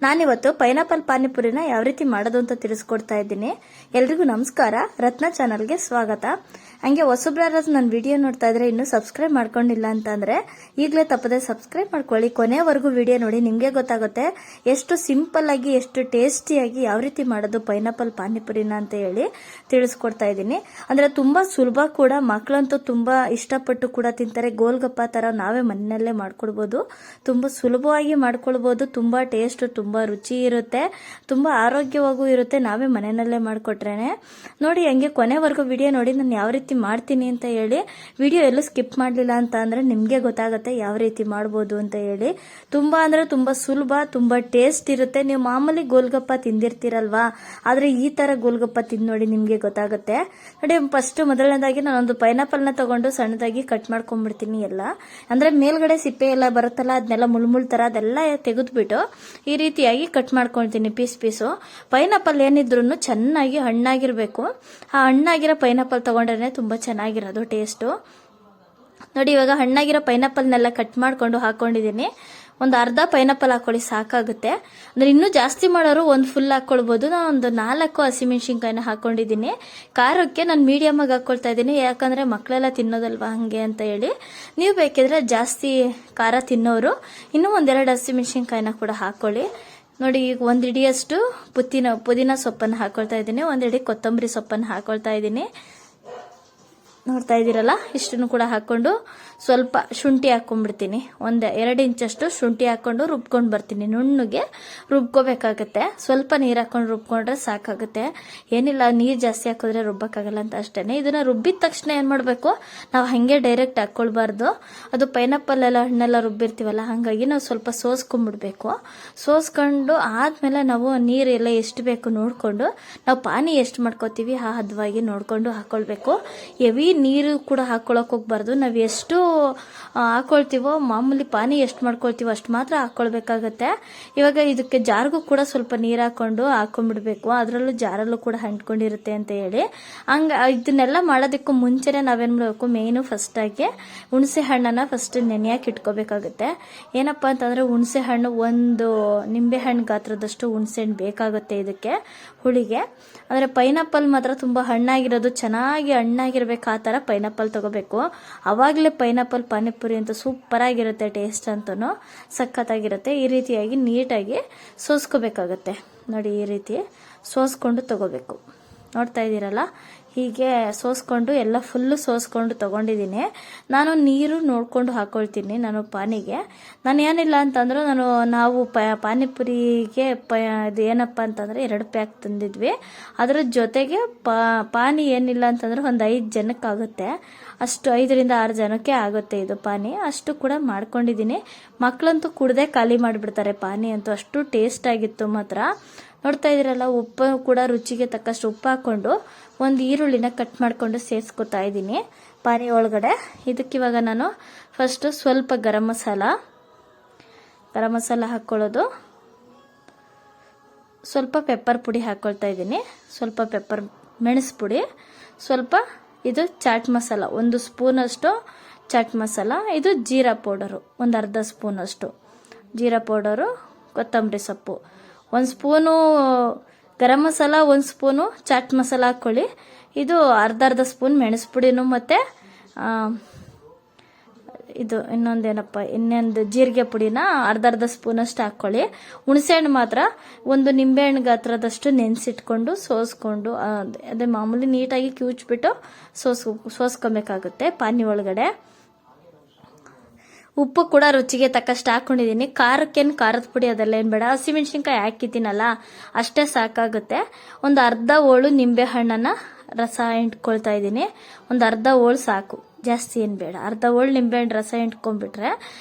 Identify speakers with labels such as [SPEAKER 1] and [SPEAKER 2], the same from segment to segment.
[SPEAKER 1] ನಾನಿವತ್ತು ಪೈನಾಪಲ್ ಪಾನಿಪುರಿನ ಯಾವ ರೀತಿ ಮಾಡೋದು ಅಂತ ತಿಳಿಸ್ಕೊಡ್ತಾ ಇದ್ದೀನಿ. ಎಲ್ರಿಗೂ ನಮಸ್ಕಾರ. ರತ್ನ ಚಾನಲ್ಗೆ ಸ್ವಾಗತ. ಹಂಗೆ ಹೊಸಬ್ರಾರ ನನ್ನ ವಿಡಿಯೋ ನೋಡ್ತಾ ಇದ್ರೆ ಇನ್ನೂ ಸಬ್ಸ್ಕ್ರೈಬ್ ಮಾಡ್ಕೊಂಡಿಲ್ಲ ಅಂತಂದ್ರೆ ಈಗಲೇ ತಪ್ಪದೆ ಸಬ್ಸ್ಕ್ರೈಬ್ ಮಾಡ್ಕೊಳ್ಳಿ. ಕೊನೆವರೆಗೂ ವಿಡಿಯೋ ನೋಡಿ, ನಿಮಗೆ ಗೊತ್ತಾಗುತ್ತೆ ಎಷ್ಟು ಸಿಂಪಲ್ ಆಗಿ ಎಷ್ಟು ಟೇಸ್ಟಿಯಾಗಿ ಯಾವ ರೀತಿ ಮಾಡೋದು ಪೈನಾಪಲ್ ಪಾನಿಪುರಿನ ಅಂತ ಹೇಳಿ ತಿಳಿಸ್ಕೊಡ್ತಾ ಇದ್ದೀನಿ. ಅಂದ್ರೆ ತುಂಬಾ ಸುಲಭ ಕೂಡ, ಮಕ್ಕಳಂತೂ ತುಂಬಾ ಇಷ್ಟಪಟ್ಟು ಕೂಡ ತಿಂತಾರೆ. ಗೋಲ್ಗಪ್ಪ ತರ ನಾವೇ ಮನೆಯಲ್ಲೇ ಮಾಡ್ಕೊಡ್ಬೋದು, ತುಂಬಾ ಸುಲಭವಾಗಿ ಮಾಡ್ಕೊಳ್ಬೋದು. ತುಂಬಾ ಟೇಸ್ಟ್, ತುಂಬಾ ರುಚಿ ಇರುತ್ತೆ, ತುಂಬಾ ಆರೋಗ್ಯವಾಗೂ ಇರುತ್ತೆ ನಾವೇ ಮನೆಯಲ್ಲೇ ಮಾಡ್ಕೊಟ್ರೇನೆ. ನೋಡಿ, ಹಂಗೆ ಕೊನೆವರೆಗೂ ವಿಡಿಯೋ ನೋಡಿ ನಾನು ಯಾವ ರೀತಿ ಮಾಡ್ತೀನಿ ಅಂತ ಹೇಳಿ. ವಿಡಿಯೋ ಎಲ್ಲೂ ಸ್ಕಿಪ್ ಮಾಡಲಿಲ್ಲ ಅಂತ ಅಂದ್ರೆ ನಿಮಗೆ ಗೊತ್ತಾಗುತ್ತೆ ಯಾವ ರೀತಿ ಮಾಡ್ಬೋದು ಅಂತ ಹೇಳಿ. ತುಂಬಾ ಅಂದ್ರೆ ತುಂಬಾ ಸುಲಭ, ತುಂಬಾ ಟೇಸ್ಟ್ ಇರುತ್ತೆ. ನೀವು ಮಾಮೂಲಿ ಗೋಲ್ಗಪ್ಪ ತಿಂದಿರ್ತೀರಲ್ವಾ, ಆದ್ರೆ ಈ ತರ ಗೋಲ್ಗಪ್ಪ ತಿಂದು ನೋಡಿ, ನಿಮ್ಗೆ ಗೊತ್ತಾಗುತ್ತೆ. ನೋಡಿ, ಫಸ್ಟ್ ಮೊದಲನೇದಾಗಿ ನಾನೊಂದು ಪೈನಾಪಲ್ನ ತಗೊಂಡು ಸಣ್ಣದಾಗಿ ಕಟ್ ಮಾಡ್ಕೊಂಡ್ಬಿಡ್ತೀನಿ. ಎಲ್ಲ ಅಂದ್ರೆ ಮೇಲ್ಗಡೆ ಸಿಪ್ಪೆ ಎಲ್ಲ ಬರುತ್ತಲ್ಲ, ಅದನ್ನೆಲ್ಲ ಮುಳ್ಮುಳ್ ತರ ಅದೆಲ್ಲ ತೆಗೆದ್ಬಿಟ್ಟು ಈ ರೀತಿಯಾಗಿ ಕಟ್ ಮಾಡ್ಕೊಳ್ತೀನಿ ಪೀಸು. ಪೈನಾಪಲ್ ಏನಿದ್ರು ಚೆನ್ನಾಗಿ ಹಣ್ಣಾಗಿರ್ಬೇಕು. ಆ ಹಣ್ಣಾಗಿರೋ ಪೈನಾಪಲ್ ತಗೊಂಡ್ರೆ ತುಂಬಾ ಚೆನ್ನಾಗಿರೋದು ಟೇಸ್ಟು. ನೋಡಿ, ಇವಾಗ ಹಣ್ಣಾಗಿರೋ ಪೈನಾಪಲ್ನೆಲ್ಲ ಕಟ್ ಮಾಡ್ಕೊಂಡು ಹಾಕೊಂಡಿದ್ದೀನಿ. ಒಂದು ಅರ್ಧ ಪೈನಾಪಲ್ ಹಾಕೊಳ್ಳಿ, ಸಾಕಾಗುತ್ತೆ. ಅಂದ್ರೆ ಇನ್ನೂ ಜಾಸ್ತಿ ಮಾಡೋರು ಒಂದು ಫುಲ್ ಹಾಕೊಳ್ಬಹುದು. ನಾನು ಒಂದು 4 ಹಸಿಮೆಣಸಿನ್ಕಾಯಿನ ಹಾಕೊಂಡಿದ್ದೀನಿ. ಖಾರಕ್ಕೆ ನಾನು ಮೀಡಿಯಮ್ ಆಗಿ ಹಾಕೊಳ್ತಾ ಇದ್ದೀನಿ, ಯಾಕಂದ್ರೆ ಮಕ್ಕಳೆಲ್ಲ ತಿನ್ನೋದಲ್ವಾ ಹಂಗೆ ಅಂತ ಹೇಳಿ. ನೀವು ಬೇಕಿದ್ರೆ ಜಾಸ್ತಿ ಖಾರ ತಿನ್ನೋರು ಇನ್ನೂ 1-2 ಹಸಿಮೆಣಸಿನ್ಕಾಯಿನ ಕೂಡ ಹಾಕೊಳ್ಳಿ. ನೋಡಿ, ಈಗ 1 ಹಿಡಿಯಷ್ಟು ಪುದೀನ ಸೊಪ್ಪನ್ನು ಹಾಕೊಳ್ತಾ ಇದ್ದೀನಿ, 1 ಹಿಡಿ ಕೊತ್ತಂಬರಿ ಸೊಪ್ಪನ್ನು ಹಾಕೊಳ್ತಾ ಇದ್ದೀನಿ. ನೋಡ್ತಾ ಇದ್ದೀರಲ್ಲ, ಇಷ್ಟನ್ನು ಕೂಡ ಹಾಕೊಂಡು ಸ್ವಲ್ಪ ಶುಂಠಿ ಹಾಕೊಂಡ್ಬಿಡ್ತೀನಿ. 1-2 ಇಂಚಷ್ಟು ಶುಂಠಿ ಹಾಕೊಂಡು ರುಬ್ಕೊಂಡು ಬರ್ತೀನಿ. ನುಣ್ಣಗೆ ರುಬ್ಕೋಬೇಕಾಗತ್ತೆ. ಸ್ವಲ್ಪ ನೀರು ಹಾಕೊಂಡು ರುಬ್ಕೊಂಡ್ರೆ ಸಾಕಾಗುತ್ತೆ. ಏನಿಲ್ಲ, ನೀರು ಜಾಸ್ತಿ ಹಾಕಿದ್ರೆ ರುಬ್ಬಕ್ಕಾಗಲ್ಲ ಅಂತ ಅಷ್ಟೇನೆ. ಇದನ್ನ ರುಬ್ಬಿದ ತಕ್ಷಣ ಏನ್ ಮಾಡ್ಬೇಕು, ನಾವು ಹಂಗೆ ಡೈರೆಕ್ಟ್ ಹಾಕೊಳ್ಬಾರ್ದು. ಅದು ಪೈನಾಪಲ್ ಎಲ್ಲ ಹಣ್ಣೆಲ್ಲ ರುಬ್ಬಿರ್ತೀವಲ್ಲ, ಹಾಗಾಗಿ ನಾವು ಸ್ವಲ್ಪ ಸೋಸ್ಕೊಂಡ್ಬಿಡ್ಬೇಕು. ಸೋಸ್ಕೊಂಡು ಆದ್ಮೇಲೆ ನಾವು ನೀರೆಲ್ಲ ಎಷ್ಟು ಬೇಕು ನೋಡ್ಕೊಂಡು, ನಾವು ಪಾನಿ ಎಷ್ಟು ಮಾಡ್ಕೋತೀವಿ ಆ ಹದವಾಗಿ ನೋಡ್ಕೊಂಡು ಹಾಕೊಳ್ಬೇಕು. ಹೆವಿ ನೀರು ಕೂಡ ಹಾಕೊಳಕ್ ಹೋಗ್ಬಾರ್ದು. ನಾವ್ ಎಷ್ಟು ಹಾಕೊಳ್ತೀವೋ, ಮಾಮೂಲಿ ಪಾನಿ ಎಷ್ಟು ಮಾಡ್ಕೊಳ್ತೀವೋ ಅಷ್ಟು ಮಾತ್ರ ಹಾಕೊಳ್ಬೇಕಾಗತ್ತೆ. ಇವಾಗ ಇದಕ್ಕೆ ಜಾರ್ಗೂ ಕೂಡ ಸ್ವಲ್ಪ ನೀರು ಹಾಕೊಂಡ್ಬಿಡ್ಬೇಕು. ಅದರಲ್ಲೂ ಜಾರಲ್ಲೂ ಕೂಡ ಅಂಟ್ಕೊಂಡಿರುತ್ತೆ ಅಂತ ಹೇಳಿ. ಇದನ್ನೆಲ್ಲ ಮಾಡೋದಕ್ಕೂ ಮುಂಚೆನೆ ನಾವೇನ್ ಮಾಡಬೇಕು, ಮೇನು ಫಸ್ಟ್ ಆಗಿ ಹುಣಸೆ ಹಣ್ಣನ್ನ ಫಸ್ಟ್ ನೆನೆಯಾಗಿ ಇಟ್ಕೋಬೇಕಾಗುತ್ತೆ. ಏನಪ್ಪಾ ಅಂತಂದ್ರೆ, ಹುಣಸೆ ಹಣ್ಣು 1 ನಿಂಬೆ ಹಣ್ಣು ಗಾತ್ರದಷ್ಟು ಹುಣಸೆ ಹಣ್ಣು ಬೇಕಾಗುತ್ತೆ ಇದಕ್ಕೆ ಹುಳಿಗೆ. ಅಂದ್ರೆ ಪೈನಾಪಲ್ ಮಾತ್ರ ತುಂಬಾ ಹಣ್ಣಾಗಿರೋದು, ಚೆನ್ನಾಗಿ ಹಣ್ಣಾಗಿರ್ಬೇಕು ಆ ತರ ಪೈನಾಪಲ್ ತಗೋಬೇಕು. ಅವಾಗಲೇ ಪೈನಾಪಲ್ ಪಾನಿಪುರಿ ಅಂತ ಸೂಪರ್ ಆಗಿರುತ್ತೆ, ಟೇಸ್ಟ್ ಅಂತನೂ ಸಖತ್ತಾಗಿರುತ್ತೆ. ಈ ರೀತಿಯಾಗಿ ನೀಟಾಗಿ ಸೋಸ್ಕೋಬೇಕಾಗತ್ತೆ. ನೋಡಿ, ಈ ರೀತಿ ಸೋಸ್ಕೊಂಡು ತಗೋಬೇಕು. ನೋಡ್ತಾ ಇದ್ದೀರಲ್ಲ, ಹೀಗೆ ಸೋಸ್ಕೊಂಡು ಎಲ್ಲ ಫುಲ್ಲು ಸೋಸ್ಕೊಂಡು ತಗೊಂಡಿದ್ದೀನಿ. ನಾನು ನೀರು ನೋಡ್ಕೊಂಡು ಹಾಕೊಳ್ತೀನಿ ನಾನು ಪಾನಿಗೆ. ನಾನು ಏನಿಲ್ಲ ಅಂತಂದ್ರೆ, ನಾವು ಪಾನಿಪುರಿಗೆ ಇದು ಏನಪ್ಪ ಅಂತಂದ್ರೆ 2 ಪ್ಯಾಕ್ ತಂದಿದ್ವಿ. ಅದರ ಜೊತೆಗೆ ಪಾನಿ ಏನಿಲ್ಲ ಅಂತಂದ್ರೆ ಒಂದು 5 ಜನಕ್ಕಾಗುತ್ತೆ. ಅಷ್ಟು 5-6 ಜನಕ್ಕೆ ಆಗುತ್ತೆ ಇದು ಪಾನಿ. ಅಷ್ಟು ಕೂಡ ಮಾಡ್ಕೊಂಡಿದ್ದೀನಿ. ಮಕ್ಕಳಂತೂ ಕುಡ್ದೆ ಖಾಲಿ ಮಾಡಿಬಿಡ್ತಾರೆ ಪಾನಿ ಅಂತೂ, ಅಷ್ಟು ಟೇಸ್ಟ್ ಆಗಿತ್ತು ಮಾತ್ರ. ನೋಡ್ತಾ ಇದ್ದೀರಲ್ಲ, ಉಪ್ಪು ಕೂಡ ರುಚಿಗೆ ತಕ್ಕಷ್ಟು ಉಪ್ಪು ಹಾಕೊಂಡು 1 ಈರುಳ್ಳಿನ ಕಟ್ ಮಾಡ್ಕೊಂಡು ಸೇರಿಸ್ಕೊತಾ ಇದ್ದೀನಿ ಪಾನಿ ಒಳಗಡೆ. ಇದಕ್ಕಿವಾಗ ನಾನು ಫಸ್ಟ್ ಸ್ವಲ್ಪ ಗರಂ ಮಸಾಲ ಹಾಕೊಳ್ಳೋದು, ಸ್ವಲ್ಪ ಪೆಪ್ಪರ್ ಪುಡಿ ಹಾಕೊಳ್ತಾ ಇದ್ದೀನಿ, ಸ್ವಲ್ಪ ಮೆಣಸು ಪುಡಿ, ಸ್ವಲ್ಪ ಇದು ಚಾಟ್ ಮಸಾಲ 1 ಸ್ಪೂನ್ ಅಷ್ಟು ಚಾಟ್ ಮಸಾಲ. ಇದು ಜೀರಾ ಪೌಡರು 1 ಅರ್ಧ ಸ್ಪೂನ್ ಅಷ್ಟು ಜೀರಾ ಪೌಡರು, ಕೊತ್ತಂಬರಿ ಸೊಪ್ಪು 1 spoon garam masala, 1 spoon chat masala ಹಾಕೊಳ್ಳಿ. ಇದು ಅರ್ಧ ಸ್ಪೂನ್ ಮೆಣಸು ಪುಡಿನೂ, ಮತ್ತೆ ಇದು ಇನ್ನೊಂದು ಜೀರಿಗೆ ಪುಡಿನ ಅರ್ಧ ಸ್ಪೂನ್ ಅಷ್ಟು ಹಾಕೊಳ್ಳಿ. ಹುಣಸೆಹಣ್ಣು ಮಾತ್ರ 1 ನಿಂಬೆಹಣ್ಣು ಗಾತ್ರದಷ್ಟು ನೆನೆಸಿಟ್ಕೊಂಡು ಸೋಸ್ಕೊಂಡು, ಅದೇ ಮಾಮೂಲಿ ನೀಟಾಗಿ ಕಿವುಚ್ಬಿಟ್ಟು ಸೋಸ್ಕೊಬೇಕಾಗುತ್ತೆ ಪಾನಿ ಒಳಗಡೆ. ಉಪ್ಪು ಕೂಡ ರುಚಿಗೆ ತಕ್ಕಷ್ಟು ಹಾಕೊಂಡಿದ್ದೀನಿ. ಖಾರಕ್ಕೇನು ಖಾರದ ಪುಡಿ ಅದೆಲ್ಲ ಏನು ಬೇಡ, ಹಸಿಮೆಣಸಿನ್ಕಾಯಿ ಹಾಕಿದ್ದೀನಲ್ಲ ಅಷ್ಟೇ ಸಾಕಾಗುತ್ತೆ. 1 ಅರ್ಧ ಹೋಳು ನಿಂಬೆ ಹಣ್ಣನ್ನ ರಸ ಇಂಟ್ಕೊಳ್ತಾ ಇದ್ದೀನಿ. 1 ಅರ್ಧ ಹೋಳು ಸಾಕು, ಜಾಸ್ತಿ ಏನು ಬೇಡ. ಅರ್ಧ ಹೋಳು ನಿಂಬೆ ಹಣ್ಣು ರಸ ಇಂಟ್ಕೊಂಡ್ಬಿಟ್ರೆ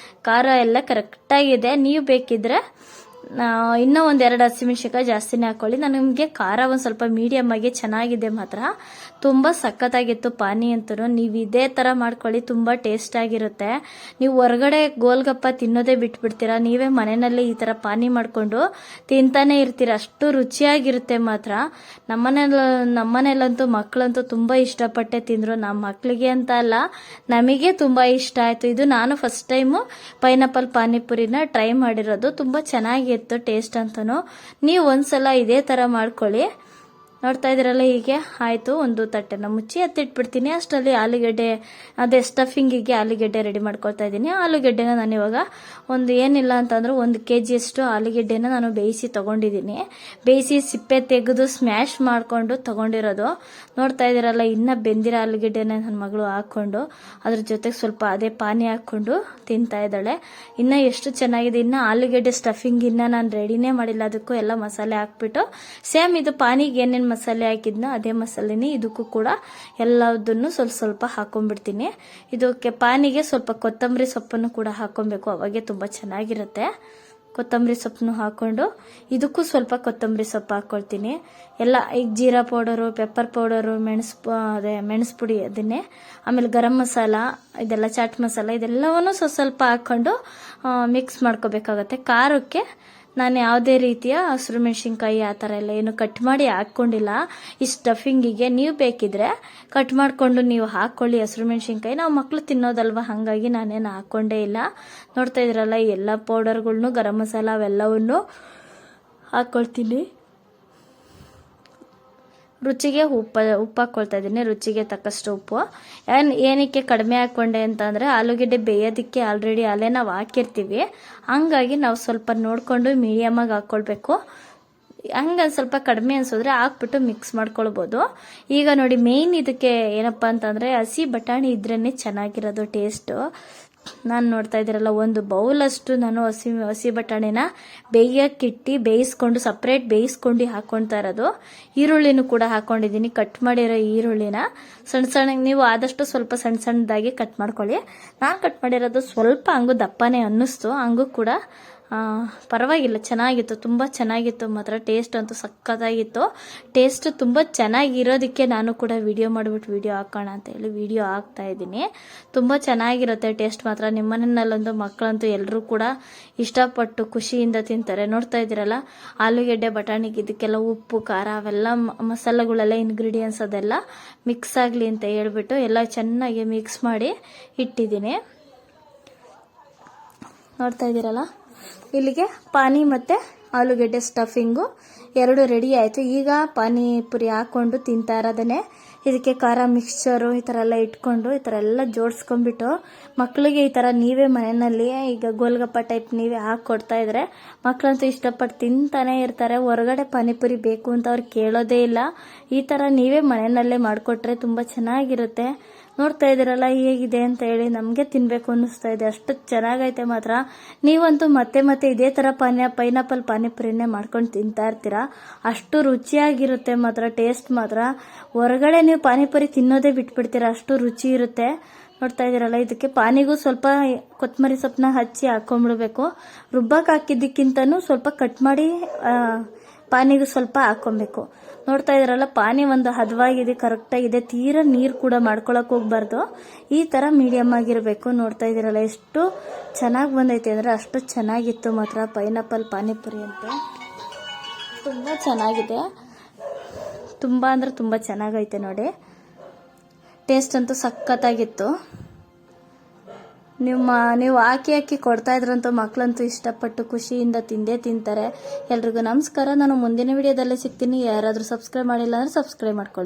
[SPEAKER 1] ಖಾರ ಎಲ್ಲ ಕರೆಕ್ಟಾಗಿದೆ. ನೀವು ಬೇಕಿದ್ರೆ ಇನ್ನೂ 1-2 ಹಸಿಮೆಣಸಿನ್ಕಾಯಿ ಜಾಸ್ತಿನೇ ಹಾಕೊಳ್ಳಿ. ನಿಮಗೆ ಖಾರ ಒಂದು ಸ್ವಲ್ಪ ಮೀಡಿಯಮ್ ಆಗಿ ಚೆನ್ನಾಗಿದೆ ಮಾತ್ರ. ತುಂಬಾ ಸಖತ್ತಾಗಿತ್ತು ಪಾನಿ ಅಂತೂ. ನೀವು ಇದೇ ತರ ಮಾಡ್ಕೊಳ್ಳಿ, ತುಂಬಾ ಟೇಸ್ಟ್ ಆಗಿರುತ್ತೆ. ನೀವು ಹೊರಗಡೆ ಗೋಲ್ಗಪ್ಪ ತಿನ್ನೋದೇ ಬಿಟ್ಬಿಡ್ತೀರಾ, ನೀವೇ ಮನೆಯಲ್ಲಿ ಈ ತರ ಪಾನಿ ಮಾಡ್ಕೊಂಡು ತಿಂತಾನೆ ಇರ್ತೀರ, ಅಷ್ಟು ರುಚಿಯಾಗಿರುತ್ತೆ ಮಾತ್ರ. ನಮ್ಮನೇಲಂತೂ ಮಕ್ಕಳಂತೂ ತುಂಬಾ ಇಷ್ಟಪಟ್ಟೆ ತಿಂದ್ರು. ನಮ್ಮ ಮಕ್ಕಳಿಗೆ ಅಂತ ಅಲ್ಲ, ನಮಗೆ ತುಂಬಾ ಇಷ್ಟ ಆಯ್ತು. ಇದು ನಾನು ಫಸ್ಟ್ ಟೈಮು ಪೈನಾಪಲ್ ಪಾನಿಪುರಿನ ಟ್ರೈ ಮಾಡಿರೋದು, ತುಂಬಾ ಚೆನ್ನಾಗಿ ಚೆನ್ನಾಗಿತ್ತು ಟೇಸ್ಟ್ ಅಂತನೂ. ನೀವು ಒಂದ್ಸಲ ಇದೇ ಥರ ಮಾಡ್ಕೊಳ್ಳಿ. ನೋಡ್ತಾ ಇದ್ದೀರಲ್ಲ, ಹೀಗೆ ಆಯಿತು. ಒಂದು ತಟ್ಟೆನ ಮುಚ್ಚಿ ಎತ್ತಿಟ್ಬಿಡ್ತೀನಿ. ಅಷ್ಟರಲ್ಲಿ ಆಲೂಗೆಡ್ಡೆ, ಅದೇ ಸ್ಟಫಿಂಗಿಗೆ ಆಲೂಗೆಡ್ಡೆ ರೆಡಿ ಮಾಡ್ಕೊಳ್ತಾ ಇದ್ದೀನಿ. ಆಲೂಗೆಡ್ಡೆನ ನಾನು ಇವಾಗ ಒಂದು ಏನಿಲ್ಲ ಅಂತಂದ್ರೆ 1 kg ಅಷ್ಟು ಆಲೂಗೆಡ್ಡೆನ ನಾನು ಬೇಯಿಸಿ ತೊಗೊಂಡಿದ್ದೀನಿ. ಬೇಯಿಸಿ ಸಿಪ್ಪೆ ತೆಗೆದು ಸ್ಮ್ಯಾಶ್ ಮಾಡಿಕೊಂಡು ತೊಗೊಂಡಿರೋದು. ನೋಡ್ತಾ ಇದ್ದೀರಲ್ಲ, ಇನ್ನು ಬೆಂದಿರೋ ಆಲೂಗೆಡ್ಡೆನ ನನ್ನ ಮಗಳು ಹಾಕ್ಕೊಂಡು ಅದ್ರ ಜೊತೆಗೆ ಸ್ವಲ್ಪ ಅದೇ ಪಾನಿ ಹಾಕ್ಕೊಂಡು ತಿಂತಾ ಇದ್ದಾಳೆ. ಇನ್ನು ಎಷ್ಟು ಚೆನ್ನಾಗಿದೆ. ಇನ್ನು ಆಲೂಗೆಡ್ಡೆ ಸ್ಟಫಿಂಗ್ ಇನ್ನು ನಾನು ರೆಡಿನೇ ಮಾಡಿಲ್ಲ. ಅದಕ್ಕೂ ಎಲ್ಲ ಮಸಾಲೆ ಹಾಕ್ಬಿಟ್ಟು ಸೇಮ್ ಇದು ಪಾನಿಗೆ ಏನೇನು ಮಸಾಲೆ ಹಾಕಿದ್ನೋ ಅದೇ ಮಸಾಲೆನೇ ಇದಕ್ಕೂ ಕೂಡ ಎಲ್ಲದನ್ನು ಸ್ವಲ್ಪ ಸ್ವಲ್ಪ ಹಾಕೊಂಡ್ಬಿಡ್ತೀನಿ. ಇದಕ್ಕೆ ಪಾನಿಗೆ ಸ್ವಲ್ಪ ಕೊತ್ತಂಬರಿ ಸೊಪ್ಪನ್ನು ಕೂಡ ಹಾಕೊಬೇಕು, ಅವಾಗೆ ತುಂಬ ಚೆನ್ನಾಗಿರುತ್ತೆ. ಕೊತ್ತಂಬರಿ ಸೊಪ್ಪನ್ನು ಹಾಕೊಂಡು ಇದಕ್ಕೂ ಸ್ವಲ್ಪ ಕೊತ್ತಂಬರಿ ಸೊಪ್ಪು ಹಾಕ್ಕೊಳ್ತೀನಿ. ಎಲ್ಲ ಈಗ ಜೀರಾ ಪೌಡರು, ಪೆಪ್ಪರ್ ಪೌಡರು, ಮೆಣಸು ಪುಡಿ ಅದನ್ನೇ, ಆಮೇಲೆ ಗರಂ ಮಸಾಲ, ಇದೆಲ್ಲ ಚಾಟ್ ಮಸಾಲ, ಇದೆಲ್ಲವನ್ನೂ ಸ್ವಲ್ಪ ಹಾಕ್ಕೊಂಡು ಮಿಕ್ಸ್ ಮಾಡ್ಕೋಬೇಕಾಗತ್ತೆ. ಖಾರಕ್ಕೆ ನಾನು ಯಾವುದೇ ರೀತಿಯ ಹಸಿರು ಮೆಣಸಿನ್ಕಾಯಿ ಆ ಥರ ಎಲ್ಲ ಏನು ಕಟ್ ಮಾಡಿ ಹಾಕ್ಕೊಂಡಿಲ್ಲ. ಈ ಸ್ಟಫಿಂಗಿಗೆ ನೀವು ಬೇಕಿದ್ರೆ ಕಟ್ ಮಾಡಿಕೊಂಡು ನೀವು ಹಾಕ್ಕೊಳ್ಳಿ ಹಸಿರು ಮೆಣಸಿನ್ಕಾಯಿ. ನಾವು ಮಕ್ಕಳು ತಿನ್ನೋದಲ್ವ, ಹಾಗಾಗಿ ನಾನೇನು ಹಾಕ್ಕೊಂಡೇ ಇಲ್ಲ. ನೋಡ್ತಾ ಇದ್ರಲ್ಲ, ಈ ಎಲ್ಲ ಪೌಡರ್ಗಳ್ನು, ಗರಂ ಮಸಾಲ ಅವೆಲ್ಲವನ್ನು ಹಾಕ್ಕೊಳ್ತೀನಿ. ರುಚಿಗೆ ಉಪ್ಪು ಹಾಕ್ಕೊಳ್ತಾ ಇದ್ದೀನಿ, ರುಚಿಗೆ ತಕ್ಕಷ್ಟು ಉಪ್ಪು. ಏನಕ್ಕೆ ಕಡಿಮೆ ಹಾಕ್ಕೊಂಡೆ ಅಂತಂದರೆ ಆಲೂಗೆಡ್ಡೆ ಬೇಯೋದಕ್ಕೆ ಆಲ್ರೆಡಿ ಅಲ್ಲೇ ನಾವು ಹಾಕಿರ್ತೀವಿ. ಹಂಗಾಗಿ ನಾವು ಸ್ವಲ್ಪ ನೋಡಿಕೊಂಡು ಮೀಡಿಯಮಾಗಿ ಹಾಕ್ಕೊಳ್ಬೇಕು. ಹಂಗೆ ಸ್ವಲ್ಪ ಕಡಿಮೆ ಅನ್ಸಿದ್ರೆ ಹಾಕ್ಬಿಟ್ಟು ಮಿಕ್ಸ್ ಮಾಡ್ಕೊಳ್ಬೋದು. ಈಗ ನೋಡಿ, ಮೇಯ್ನ್ ಇದಕ್ಕೆ ಏನಪ್ಪ ಅಂತಂದರೆ ಹಸಿ ಬಟಾಣಿ ಇದ್ರೇ ಚೆನ್ನಾಗಿರೋದು ಟೇಸ್ಟು. ನಾನು ನೋಡ್ತಾ ಇದ್ದೀರಲ್ಲ, 1 ಬೌಲಷ್ಟು ನಾನು ಹಸಿ ಬಟಾಣಿನ ಬೇಯಕ್ಕಿಟ್ಟು ಬೇಯಿಸ್ಕೊಂಡು ಸಪ್ರೇಟ್ ಬೇಯಿಸ್ಕೊಂಡು ಹಾಕ್ಕೊಳ್ತಾ ಇರೋದು. ಈರುಳ್ಳಿನೂ ಕೂಡ ಹಾಕ್ಕೊಂಡಿದ್ದೀನಿ, ಕಟ್ ಮಾಡಿರೋ ಈರುಳ್ಳಿನ ಸಣ್ಣ ಸಣ್ಣ, ನೀವು ಆದಷ್ಟು ಸ್ವಲ್ಪ ಸಣ್ಣ ಸಣ್ಣದಾಗಿ ಕಟ್ ಮಾಡ್ಕೊಳ್ಳಿ. ನಾನು ಕಟ್ ಮಾಡಿರೋದು ಸ್ವಲ್ಪ ಹಂಗೂ ದಪ್ಪನೇ ಅನ್ನಿಸ್ತು. ಹಂಗೂ ಕೂಡ ಪರವಾಗಿಲ್ಲ, ಚೆನ್ನಾಗಿತ್ತು, ತುಂಬ ಚೆನ್ನಾಗಿತ್ತು ಮಾತ್ರ. ಟೇಸ್ಟ್ ಅಂತೂ ಸಕ್ಕತ್ತಾಗಿತ್ತು. ಟೇಸ್ಟ್ ತುಂಬ ಚೆನ್ನಾಗಿರೋದಕ್ಕೆ ನಾನು ಕೂಡ ವಿಡಿಯೋ ಮಾಡಿಬಿಟ್ಟು ವಿಡಿಯೋ ಹಾಕೋಣ ಅಂತೇಳಿ ವಿಡಿಯೋ ಹಾಕ್ತಾ ಇದ್ದೀನಿ. ತುಂಬ ಚೆನ್ನಾಗಿರುತ್ತೆ ಟೇಸ್ಟ್ ಮಾತ್ರ. ನಿಮ್ಮ ಮನೆಯಲ್ಲಂತೂ ಮಕ್ಕಳಂತೂ ಎಲ್ಲರೂ ಕೂಡ ಇಷ್ಟಪಟ್ಟು ಖುಷಿಯಿಂದ ತಿಂತಾರೆ. ನೋಡ್ತಾ ಇದ್ದೀರಲ್ಲ, ಆಲೂಗೆಡ್ಡೆ ಬಟಾಣಿಗೆ ಇದಕ್ಕೆಲ್ಲ ಉಪ್ಪು, ಖಾರ ಅವೆಲ್ಲ ಮಸಾಲೆಗಳೆಲ್ಲ ಇಂಗ್ರೀಡಿಯೆಂಟ್ಸ್ ಅದೆಲ್ಲ ಮಿಕ್ಸ್ ಆಗಲಿ ಅಂತ ಹೇಳ್ಬಿಟ್ಟು ಎಲ್ಲ ಚೆನ್ನಾಗಿ ಮಿಕ್ಸ್ ಮಾಡಿ ಇಟ್ಟಿದ್ದೀನಿ. ನೋಡ್ತಾ ಇದ್ದೀರಲ್ಲ, ಇಲ್ಲಿಗೆ ಪಾನಿ ಮತ್ತು ಆಲೂಗೆಡ್ಡೆ ಸ್ಟಫಿಂಗು 2 ರೆಡಿ ಆಯಿತು. ಈಗ ಪಾನಿಪುರಿ ಹಾಕ್ಕೊಂಡು ತಿಂತಾ ಇರೋದನ್ನೇ. ಇದಕ್ಕೆ ಖಾರ ಮಿಕ್ಸ್ಚರು ಈ ಥರ ಎಲ್ಲ ಇಟ್ಕೊಂಡು ಈ ಥರ ಎಲ್ಲ ಜೋಡಿಸ್ಕೊಂಡ್ಬಿಟ್ಟು ಮಕ್ಕಳಿಗೆ ಈ ಥರ ನೀವೇ ಮನೆಯಲ್ಲಿ ಈಗ ಗೋಲ್ಗಪ್ಪ ಟೈಪ್ ನೀವೇ ಹಾಕ್ಕೊಡ್ತಾ ಇದ್ರೆ ಮಕ್ಕಳಂತೂ ಇಷ್ಟಪಟ್ಟು ತಿಂತಾನೆ ಇರ್ತಾರೆ. ಹೊರಗಡೆ ಪಾನಿಪುರಿ ಬೇಕು ಅಂತ ಅವ್ರು ಕೇಳೋದೇ ಇಲ್ಲ. ಈ ಥರ ನೀವೇ ಮನೆಯಲ್ಲೇ ಮಾಡಿಕೊಟ್ರೆ ತುಂಬ ಚೆನ್ನಾಗಿರುತ್ತೆ. ನೋಡ್ತಾ ಇದ್ದೀರಲ್ಲ ಹೇಗಿದೆ ಅಂತ ಹೇಳಿ, ನಮಗೆ ತಿನ್ನಬೇಕು ಅನ್ನಿಸ್ತಾ ಇದೆ, ಅಷ್ಟು ಚೆನ್ನಾಗೈತೆ ಮಾತ್ರ. ನೀವಂತೂ ಮತ್ತೆ ಮತ್ತೆ ಇದೇ ಥರ ಪೈನಾಪಲ್ ಪಾನಿಪುರಿನೇ ಮಾಡ್ಕೊಂಡು ತಿಂತಾ ಇರ್ತೀರಾ. ಅಷ್ಟು ರುಚಿಯಾಗಿರುತ್ತೆ ಮಾತ್ರ, ಟೇಸ್ಟ್ ಮಾತ್ರ. ಹೊರಗಡೆ ನೀವು ಪಾನಿಪುರಿ ತಿನ್ನೋದೇ ಬಿಟ್ಬಿಡ್ತೀರಾ, ಅಷ್ಟು ರುಚಿ ಇರುತ್ತೆ. ನೋಡ್ತಾ ಇದ್ದೀರಲ್ಲ, ಇದಕ್ಕೆ ಪಾನಿಗೂ ಸ್ವಲ್ಪ ಕೊತ್ತಂಬರಿ ಸೊಪ್ಪನ್ನ ಹಚ್ಚಿ ಹಾಕೊಂಡ್ಬಿಡ್ಬೇಕು. ರುಬ್ಬಕ್ಕೆ ಹಾಕಿದ್ದಕ್ಕಿಂತನೂ ಸ್ವಲ್ಪ ಕಟ್ ಮಾಡಿ ಪಾನಿಗೂ ಸ್ವಲ್ಪ ಹಾಕೊಬೇಕು. ನೋಡ್ತಾ ಇದ್ದೀರಲ್ಲ, ಪಾನಿ ಒಂದು ಹದವಾಗಿದೆ, ಕರೆಕ್ಟಾಗಿದೆ. ತೀರಾ ನೀರು ಕೂಡ ಮಾಡ್ಕೊಳಕ್ಕೆ ಹೋಗ್ಬಾರ್ದು. ಈ ಥರ ಮೀಡಿಯಮ್ ಆಗಿರಬೇಕು. ನೋಡ್ತಾ ಇದ್ದೀರಲ್ಲ, ಎಷ್ಟು ಚೆನ್ನಾಗಿ ಬಂದೈತೆ ಅಂದರೆ ಅಷ್ಟು ಚೆನ್ನಾಗಿತ್ತು ಮಾತ್ರ. ಪೈನಾಪಲ್ ಪಾನಿಪುರಿ ಅಂತ ತುಂಬ ಚೆನ್ನಾಗಿದೆ, ತುಂಬ ಅಂದರೆ ತುಂಬ ಚೆನ್ನಾಗೈತೆ ನೋಡಿ. ಟೇಸ್ಟ್ ಅಂತೂ ಸಖತ್ತಾಗಿತ್ತು. ನೀವು ಹಾಕಿ ಕೊಡ್ತಾ ಇದ್ರಂತೂ ಮಕ್ಕಳಂತೂ ಇಷ್ಟಪಟ್ಟು ಖುಷಿಯಿಂದ ತಿಂದೇ ತಿಂತಾರೆ. ಎಲ್ರಿಗೂ ನಮಸ್ಕಾರ. ನಾನು ಮುಂದಿನ ವಿಡಿಯೋದಲ್ಲೇ ಸಿಗ್ತೀನಿ. ಯಾರಾದರೂ ಸಬ್ಸ್ಕ್ರೈಬ್ ಮಾಡಿಲ್ಲ ಅಂದರೆ ಸಬ್ಸ್ಕ್ರೈಬ್ ಮಾಡ್ಕೊಳ್ಳಿ.